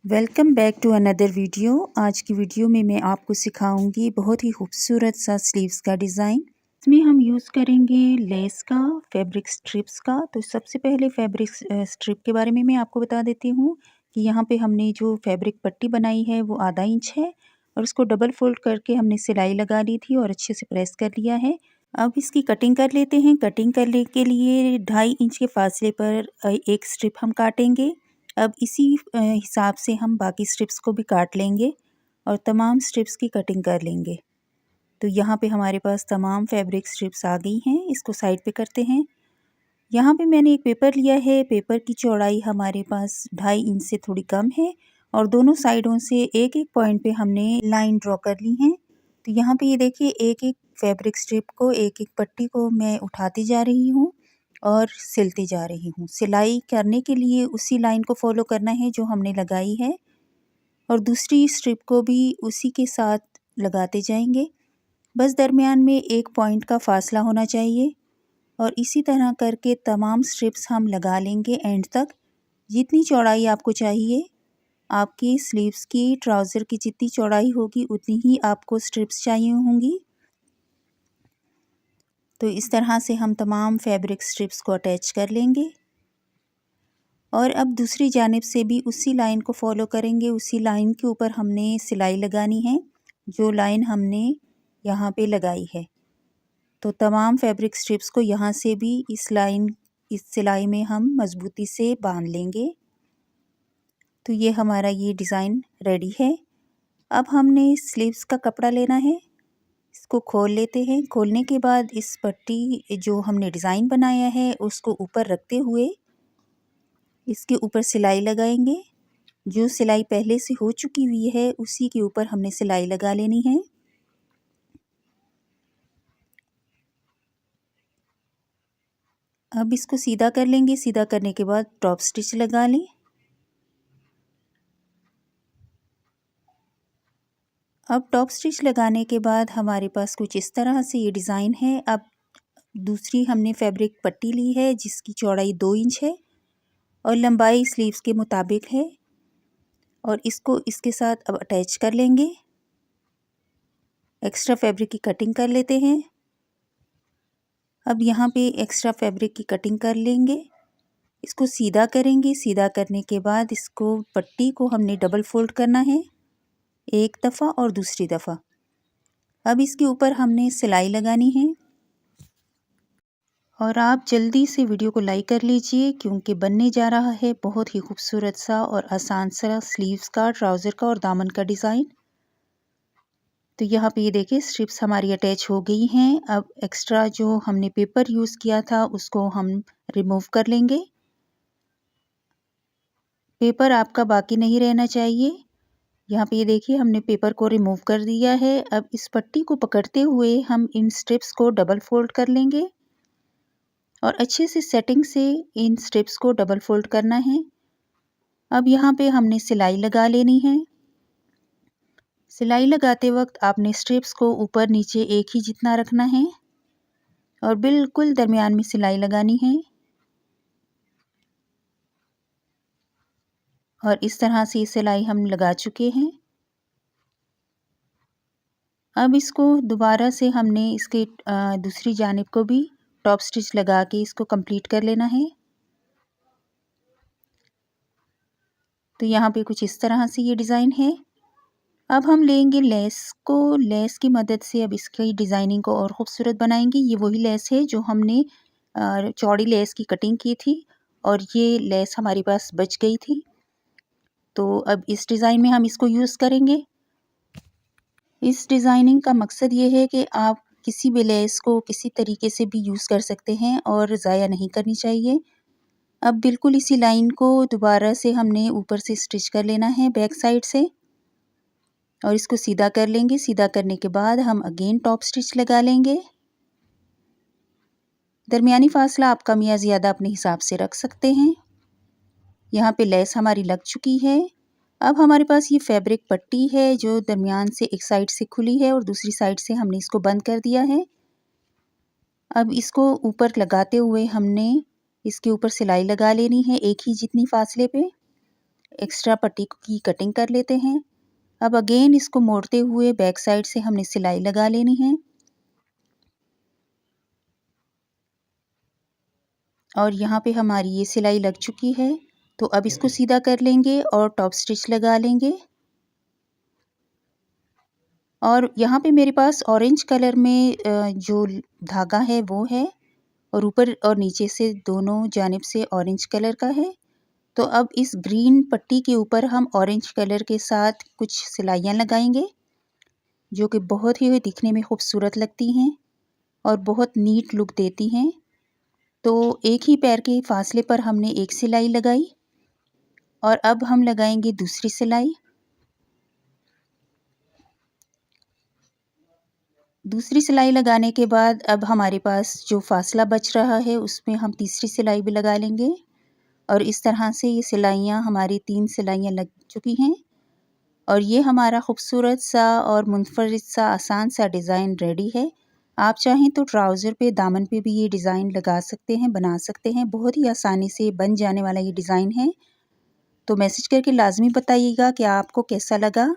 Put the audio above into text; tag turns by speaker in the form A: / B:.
A: Welcome back to another video. आज की video में मैं आपको सिखाऊंगी बहुत ही खूबसूरत सा स्लीव्स का डिज़ाइन। इसमें हम यूज़ करेंगे लेस का, फैब्रिक स्ट्रिप्स का। तो सबसे पहले फैब्रिक स्ट्रिप के बारे में मैं आपको बता देती हूँ कि यहाँ पे हमने जो फैब्रिक पट्टी बनाई है वो आधा इंच है और उसको डबल फोल्ड करके हमने सिलाई लगा ली थी और अच्छे से प्रेस कर लिया है। अब इसकी कटिंग कर लेते हैं। कटिंग करने के लिए 2.5 इंच के फासले पर एक स्ट्रिप हम काटेंगे। अब इसी हिसाब से हम बाकी स्ट्रिप्स को भी काट लेंगे और तमाम स्ट्रिप्स की कटिंग कर लेंगे। तो यहाँ पे हमारे पास तमाम फैब्रिक स्ट्रिप्स आ गई हैं। इसको साइड पे करते हैं। यहाँ पे मैंने एक पेपर लिया है। पेपर की चौड़ाई हमारे पास 2.5 इंच से थोड़ी कम है और दोनों साइडों से एक एक पॉइंट पे हमने लाइन ड्रॉ कर ली है। तो यहाँ पे ये देखिए, एक एक फैब्रिक स्ट्रिप को, एक एक पट्टी को मैं उठाती जा रही हूँ और सिलती जा रही हूँ। सिलाई करने के लिए उसी लाइन को फॉलो करना है जो हमने लगाई है और दूसरी स्ट्रिप को भी उसी के साथ लगाते जाएंगे। बस दरमियान में एक पॉइंट का फासला होना चाहिए और इसी तरह करके तमाम स्ट्रिप्स हम लगा लेंगे एंड तक। जितनी चौड़ाई आपको चाहिए, आपकी स्लीव्स की, ट्राउज़र की जितनी चौड़ाई होगी उतनी ही आपको स्ट्रिप्स चाहिए होंगी। तो इस तरह से हम तमाम फैब्रिक स्ट्रिप्स को अटैच कर लेंगे और अब दूसरी जानिब से भी उसी लाइन को फॉलो करेंगे। उसी लाइन के ऊपर हमने सिलाई लगानी है जो लाइन हमने यहाँ पे लगाई है। तो तमाम फैब्रिक स्ट्रिप्स को यहाँ से भी इस सिलाई में हम मज़बूती से बांध लेंगे। तो ये हमारा ये डिज़ाइन रेडी है। अब हमने स्लीव्स का कपड़ा लेना है। इसको खोल लेते हैं। खोलने के बाद इस पट्टी जो हमने डिज़ाइन बनाया है उसको ऊपर रखते हुए इसके ऊपर सिलाई लगाएंगे। जो सिलाई पहले से हो चुकी हुई है उसी के ऊपर हमने सिलाई लगा लेनी है। अब इसको सीधा कर लेंगे। सीधा करने के बाद टॉप स्टिच लगा लें। अब टॉप स्टिच लगाने के बाद हमारे पास कुछ इस तरह से ये डिज़ाइन है। अब दूसरी हमने फैब्रिक पट्टी ली है जिसकी चौड़ाई 2 इंच है और लंबाई स्लीव्स के मुताबिक है और इसको इसके साथ अब अटैच कर लेंगे। एक्स्ट्रा फैब्रिक की कटिंग कर लेते हैं। अब यहाँ पे एक्स्ट्रा फैब्रिक की कटिंग कर लेंगे। इसको सीधा करेंगे। सीधा करने के बाद इसको, पट्टी को हमने डबल फोल्ड करना है, एक दफ़ा और दूसरी दफ़ा। अब इसके ऊपर हमने सिलाई लगानी है और आप जल्दी से वीडियो को लाइक कर लीजिए क्योंकि बनने जा रहा है बहुत ही खूबसूरत सा और आसान सा स्लीव्स का, ट्राउज़र का और दामन का डिज़ाइन। तो यहाँ पे ये देखिए, स्ट्रिप्स हमारी अटैच हो गई हैं। अब एक्स्ट्रा जो हमने पेपर यूज़ किया था उसको हम रिमूव कर लेंगे। पेपर आपका बाकी नहीं रहना चाहिए। यहाँ पे ये देखिए, हमने पेपर को रिमूव कर दिया है। अब इस पट्टी को पकड़ते हुए हम इन स्ट्रिप्स को डबल फोल्ड कर लेंगे और अच्छे से सेटिंग से इन स्ट्रिप्स को डबल फोल्ड करना है। अब यहाँ पे हमने सिलाई लगा लेनी है। सिलाई लगाते वक्त आपने स्ट्रिप्स को ऊपर नीचे एक ही जितना रखना है और बिल्कुल दरमियान में सिलाई लगानी है और इस तरह से सिलाई हम लगा चुके हैं। अब इसको दोबारा से हमने इसके दूसरी जानिब को भी टॉप स्टिच लगा के इसको कंप्लीट कर लेना है। तो यहाँ पे कुछ इस तरह से ये डिज़ाइन है। अब हम लेंगे लेस को। लेस की मदद से अब इसकी डिज़ाइनिंग को और ख़ूबसूरत बनाएंगे। ये वही लेस है जो हमने चौड़ी लेस की कटिंग की थी और ये लेस हमारे पास बच गई थी। तो अब इस डिज़ाइन में हम इसको यूज़ करेंगे। इस डिज़ाइनिंग का मकसद ये है कि आप किसी भी लेस को किसी तरीके से भी यूज़ कर सकते हैं और ज़ाया नहीं करनी चाहिए। अब बिल्कुल इसी लाइन को दोबारा से हमने ऊपर से स्टिच कर लेना है बैक साइड से और इसको सीधा कर लेंगे। सीधा करने के बाद हम अगेन टॉप स्टिच लगा लेंगे। दरमियानी फासला आप कम या ज़्यादा अपने हिसाब से रख सकते हैं। यहाँ पे लेस हमारी लग चुकी है। अब हमारे पास ये फैब्रिक पट्टी है जो दरमियान से एक साइड से खुली है और दूसरी साइड से हमने इसको बंद कर दिया है। अब इसको ऊपर लगाते हुए हमने इसके ऊपर सिलाई लगा लेनी है एक ही जितनी फासले पे। एक्स्ट्रा पट्टी की कटिंग कर लेते हैं। अब अगेन इसको मोड़ते हुए बैक साइड से हमने सिलाई लगा लेनी है और यहाँ पे हमारी ये सिलाई लग चुकी है। तो अब इसको सीधा कर लेंगे और टॉप स्टिच लगा लेंगे। और यहाँ पे मेरे पास ऑरेंज कलर में जो धागा है वो है और ऊपर और नीचे से दोनों जानिब से ऑरेंज कलर का है। तो अब इस ग्रीन पट्टी के ऊपर हम ऑरेंज कलर के साथ कुछ सिलाइयाँ लगाएंगे जो कि बहुत ही दिखने में खूबसूरत लगती हैं और बहुत नीट लुक देती हैं। तो एक ही पैर के फासले पर हमने एक सिलाई लगाई और अब हम लगाएंगे दूसरी सिलाई। दूसरी सिलाई लगाने के बाद अब हमारे पास जो फासला बच रहा है उसमें हम तीसरी सिलाई भी लगा लेंगे और इस तरह से ये सिलाइयाँ हमारी 3 सिलाइयाँ लग चुकी हैं और ये हमारा खूबसूरत सा और मुनफरिद सा आसान सा डिज़ाइन रेडी है। आप चाहें तो ट्राउज़र पे दामन पे भी ये डिज़ाइन लगा सकते हैं, बना सकते हैं। बहुत ही आसानी से बन जाने वाला ये डिज़ाइन है। तो मैसेज करके लाज़मी बताइएगा कि आपको कैसा लगा।